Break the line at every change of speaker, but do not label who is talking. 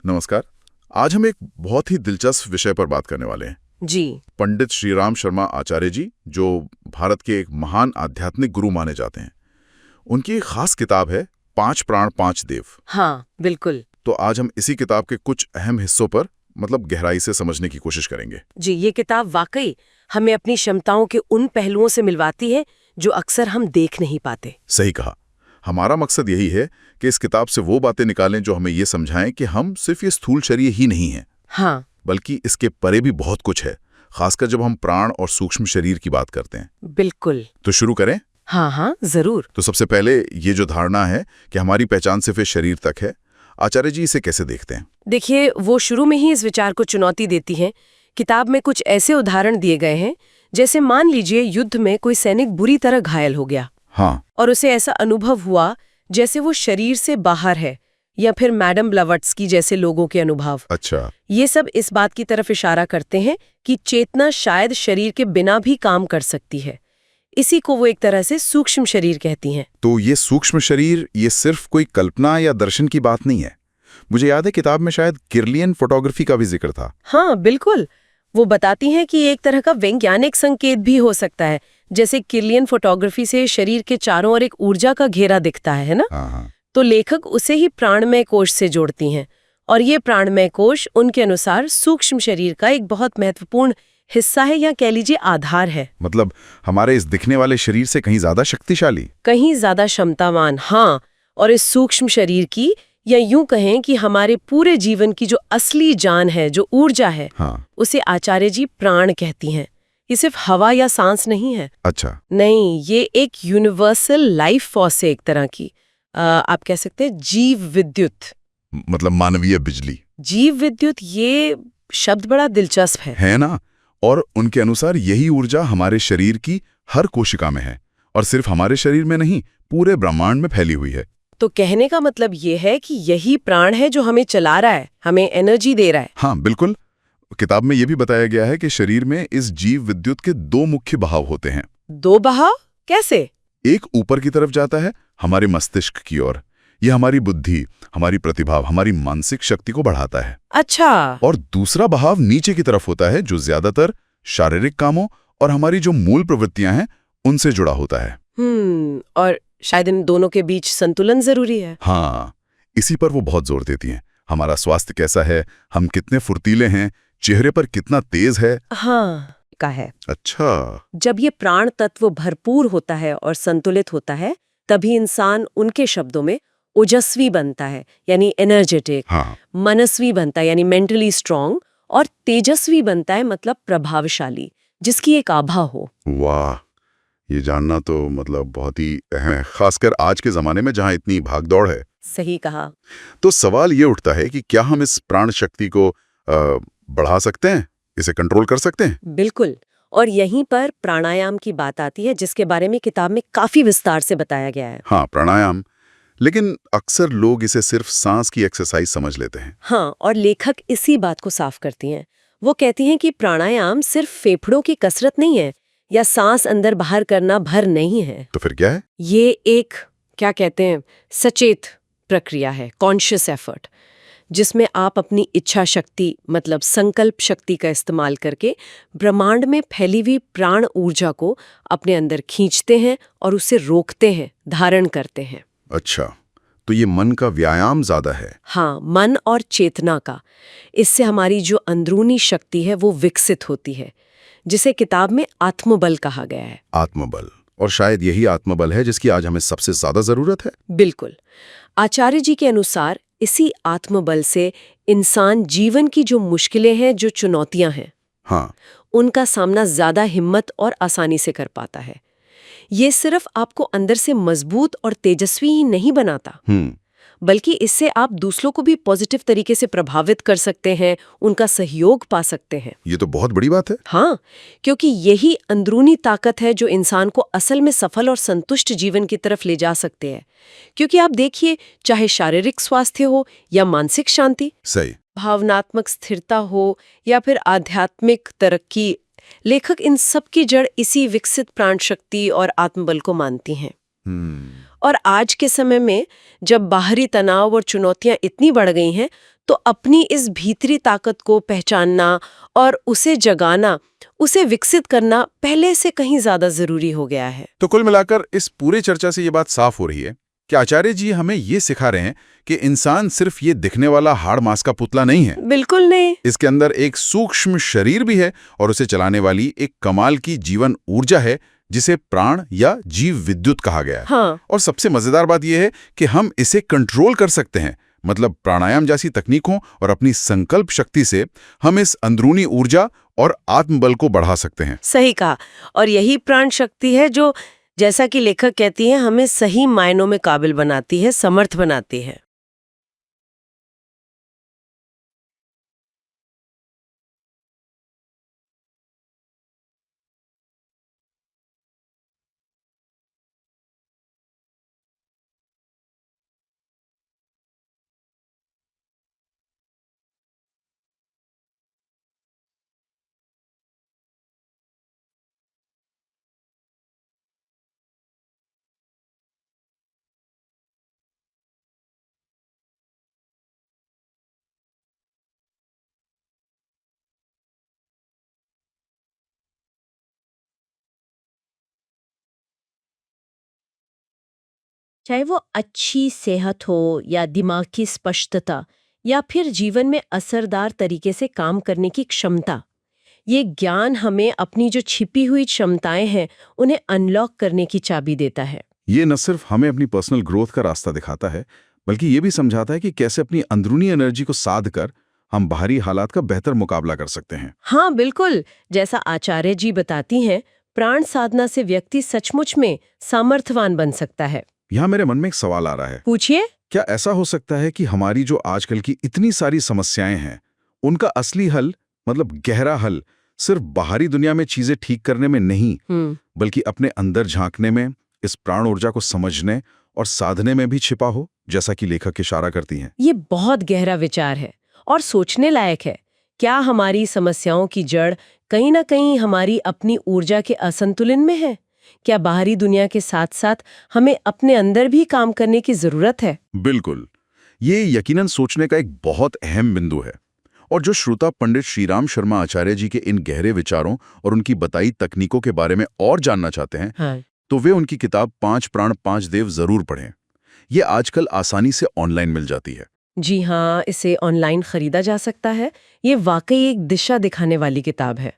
नमस्कार। आज हम एक बहुत ही दिलचस्प विषय पर बात करने वाले हैं।
जी।
पंडित श्रीराम शर्मा आचार्य जी, जो भारत के एक महान आध्यात्मिक गुरु माने जाते हैं, उनकी एक खास किताब है 5 प्राण 5 देव।
हाँ, बिल्कुल।
तो आज हम इसी किताब के कुछ अहम हिस्सों पर गहराई से समझने की कोशिश करेंगे।
जी, ये किताब वाकई हमें अपनी क्षमताओं के उन पहलुओं से मिलवाती है जो अक्सर हम देख नहीं पाते।
सही कहा। हमारा मकसद यही है कि इस किताब से वो बातें निकालें जो हमें ये समझाएं कि हम सिर्फ ये स्थूल शरीर ही नहीं हैं,
हाँ,
बल्कि इसके परे भी बहुत कुछ है, खासकर जब हम प्राण और सूक्ष्म शरीर की बात करते हैं।
बिल्कुल।
तो शुरू करें।
हाँ, जरूर।
तो सबसे पहले ये जो धारणा है कि हमारी पहचान सिर्फ इस शरीर तक है, आचार्य जी इसे कैसे देखते हैं?
देखिए, वो शुरू में ही इस विचार को चुनौती देती हैं। किताब में कुछ ऐसे उदाहरण दिए गए हैं, जैसे मान लीजिए युद्ध में कोई सैनिक बुरी तरह घायल हो गया।
हाँ।
और उसे ऐसा अनुभव हुआ जैसे वो शरीर से बाहर है, या फिर मैडम ब्लवत्स्की जैसे लोगों के अनुभव।
अच्छा।
ये सब इस बात की तरफ इशारा करते हैं कि चेतना शायद शरीर के बिना भी काम कर सकती है। इसी को वो एक तरह से सूक्ष्म शरीर कहती हैं।
तो ये सूक्ष्म शरीर ये सिर्फ कोई कल्पना या दर्शन की बात नहीं है। मुझे याद है किताब में शायद किरलियन फोटोग्राफी का भी जिक्र था।
हाँ, बिल्कुल। वो बताती हैं कि एक तरह का वैज्ञानिक संकेत भी हो सकता है, जैसे किरलियन फोटोग्राफी से शरीर के चारों ओर एक ऊर्जा का घेरा दिखता है ना?
हाँ।
तो लेखक उसे ही प्राणमय कोश से जोड़ती हैं, और ये प्राणमय कोश उनके अनुसार सूक्ष्म शरीर का एक बहुत महत्वपूर्ण हिस्सा है, या कह लीजिए आधार है।
मतलब हमारे इस दिखने वाले शरीर से कहीं ज्यादा शक्तिशाली,
कहीं ज्यादा क्षमतावान। हाँ, और इस सूक्ष्म शरीर की, या यूं कहें कि हमारे पूरे जीवन की जो असली जान है, जो ऊर्जा है,
हाँ,
उसे आचार्य जी प्राण कहती हैं। ये सिर्फ हवा या सांस नहीं है।
अच्छा।
नहीं, ये एक यूनिवर्सल लाइफ फोर्स है, एक तरह की आप कह सकते हैं जीव विद्युत।
मतलब मानवीय बिजली।
जीव विद्युत, ये शब्द बड़ा दिलचस्प है
ना? और उनके अनुसार यही ऊर्जा हमारे शरीर की हर कोशिका में है, और सिर्फ हमारे शरीर में नहीं, पूरे ब्रह्मांड में फैली हुई है।
तो कहने का मतलब ये है कि यही प्राण है जो हमें चला रहा है, हमें एनर्जी दे रहा है।
हाँ, बिल्कुल। किताब में यह भी बताया गया है कि शरीर में इस जीव विद्युत के 2 मुख्य बहाव होते हैं।
2 बहाव? कैसे?
एक ऊपर की तरफ जाता है, हमारे मस्तिष्क की ओर। यह हमारी बुद्धि, हमारी प्रतिभा, हमारी मानसिक शक्ति को बढ़ाता है।
अच्छा।
और दूसरा बहाव नीचे की तरफ होता है, जो ज्यादातर शारीरिक कामों और हमारी जो मूल प्रवृत्तियां हैं उनसे जुड़ा होता है।
और शायद इन दोनों के बीच संतुलन जरूरी है।
हाँ, इसी पर वो बहुत जोर देती हैं। हमारा स्वास्थ्य कैसा है, हम कितने फुर्तीले हैं, चेहरे पर कितना तेज है।
हाँ, का है।
अच्छा।
जब ये प्राण तत्व भरपूर होता है और संतुलित होता है, तभी इंसान उनके शब्दों में ओजस्वी बनता है, यानी एनर्जेटिक।
हाँ।
मनस्वी बनता है, यानी मेंटली स्ट्रांग। और तेजस्वी बनता है, मतलब प्रभावशाली, जिसकी एक आभा हो।
वाह, ये जानना तो बहुत ही अहम है, खासकर आज के जमाने में जहाँ इतनी भागदौड़ है।
सही कहा।
तो सवाल ये उठता है कि क्या हम इस प्राण शक्ति को बढ़ा सकते हैं, इसे कंट्रोल कर सकते हैं?
बिल्कुल। और यहीं पर प्राणायाम की बात आती है, जिसके बारे में किताब में काफी विस्तार से बताया गया है।
हाँ, प्राणायाम। लेकिन अक्सर लोग इसे सिर्फ सांस की एक्सरसाइज समझ लेते हैं।
हाँ, और लेखक इसी बात को साफ करती हैं। वो कहती हैं कि प्राणायाम सिर्फ फेफड़ों की कसरत नहीं है, या सांस अंदर बाहर करना भर नहीं है।
तो फिर क्या है?
ये एक, क्या कहते हैं, सचेत प्रक्रिया है, कॉन्शियस एफर्ट, जिसमें आप अपनी इच्छा शक्ति, मतलब संकल्प शक्ति का इस्तेमाल करके ब्रह्मांड में फैली हुई प्राण ऊर्जा को अपने अंदर खींचते हैं और उसे रोकते हैं, धारण करते हैं।
अच्छा, तो ये मन का व्यायाम ज्यादा है।
हाँ, मन और चेतना का। इससे हमारी जो अंदरूनी शक्ति है वो विकसित होती है, जिसे किताब में आत्मबल कहा गया है।
आत्मबल, और शायद यही आत्मबल है जिसकी आज हमें सबसे ज्यादा जरूरत है।
बिल्कुल। आचार्य जी के अनुसार इसी आत्मबल से इंसान जीवन की जो मुश्किलें हैं, जो चुनौतियां हैं,
हाँ,
उनका सामना ज्यादा हिम्मत और आसानी से कर पाता है। ये सिर्फ आपको अंदर से मजबूत और तेजस्वी ही नहीं बनाता, बल्कि इससे आप दूसरों को भी पॉजिटिव तरीके से प्रभावित कर सकते हैं, उनका सहयोग पा सकते हैं।
ये तो बहुत बड़ी बात है।
हाँ, क्योंकि यही अंदरूनी ताकत है जो इंसान को असल में सफल और संतुष्ट जीवन की तरफ ले जा सकते हैं। क्योंकि आप देखिए, चाहे शारीरिक स्वास्थ्य हो या मानसिक शांति,
सही,
भावनात्मक स्थिरता हो या फिर आध्यात्मिक तरक्की, लेखक इन सब की जड़ इसी विकसित प्राण शक्ति और आत्मबल को मानती हैं। और आज के समय में जब बाहरी तनाव और चुनौतियां इतनी बढ़ गई हैं, तो अपनी इस भीतरी ताकत को पहचानना और उसे जगाना, उसे विकसित करना पहले से कहीं ज्यादा जरूरी हो गया है।
तो कुल मिलाकर इस पूरे चर्चा से ये बात साफ हो रही है कि आचार्य जी हमें ये सिखा रहे हैं कि इंसान सिर्फ ये दिखने वाला हाड़ मांस का पुतला नहीं है।
बिल्कुल नहीं।
इसके अंदर एक सूक्ष्म शरीर भी है और उसे चलाने वाली एक कमाल की जीवन ऊर्जा है जिसे प्राण या जीव विद्युत कहा गया है।
हाँ।
और सबसे मजेदार बात यह है कि हम इसे कंट्रोल कर सकते हैं। मतलब प्राणायाम जैसी तकनीकों और अपनी संकल्प शक्ति से हम इस अंदरूनी ऊर्जा और आत्मबल को बढ़ा सकते हैं।
सही कहा। और यही प्राण शक्ति है जो, जैसा कि लेखक कहती है, हमें सही मायनों में काबिल बनाती है, समर्थ बनाती है। चाहे वो अच्छी सेहत हो या दिमाग की स्पष्टता या फिर जीवन में असरदार तरीके से काम करने की क्षमता, ये ज्ञान हमें अपनी जो छिपी हुई क्षमताएं हैं उन्हें अनलॉक करने की चाबी देता है।
ये न सिर्फ हमें अपनी पर्सनल ग्रोथ का रास्ता दिखाता है, बल्कि ये भी समझाता है कि कैसे अपनी अंदरूनी एनर्जी को साध कर हम बाहरी हालात का बेहतर मुकाबला कर सकते हैं।
हाँ बिल्कुल, जैसा आचार्य जी बताती हैं, प्राण साधना से व्यक्ति सचमुच में सामर्थ्यवान बन सकता है।
यहाँ मेरे मन में एक सवाल आ रहा है।
पूछिए।
क्या ऐसा हो सकता है कि हमारी जो आजकल की इतनी सारी समस्याएं हैं, उनका असली हल, मतलब गहरा हल, सिर्फ बाहरी दुनिया में चीजें ठीक करने में नहीं, बल्कि अपने अंदर झांकने में, इस प्राण ऊर्जा को समझने और साधने में भी छिपा हो, जैसा कि लेखक इशारा करती हैं?
ये बहुत गहरा विचार है और सोचने लायक है। क्या हमारी समस्याओं की जड़ कहीं ना कहीं हमारी अपनी ऊर्जा के असंतुलन में है? क्या बाहरी दुनिया के साथ साथ हमें अपने अंदर भी काम करने की जरूरत है?
बिल्कुल। ये यकीनन सोचने का एक बहुत अहम बिंदु है। और जो श्रोता पंडित श्रीराम शर्मा आचार्य जी के इन गहरे विचारों और उनकी बताई तकनीकों के बारे में और जानना चाहते हैं,
हाँ।
तो वे उनकी किताब 5 प्राण 5 देव जरूर पढ़ें। ये आजकल आसानी से ऑनलाइन मिल जाती है।
जी हाँ, इसे ऑनलाइन खरीदा जा सकता है। ये वाकई एक दिशा दिखाने वाली किताब है।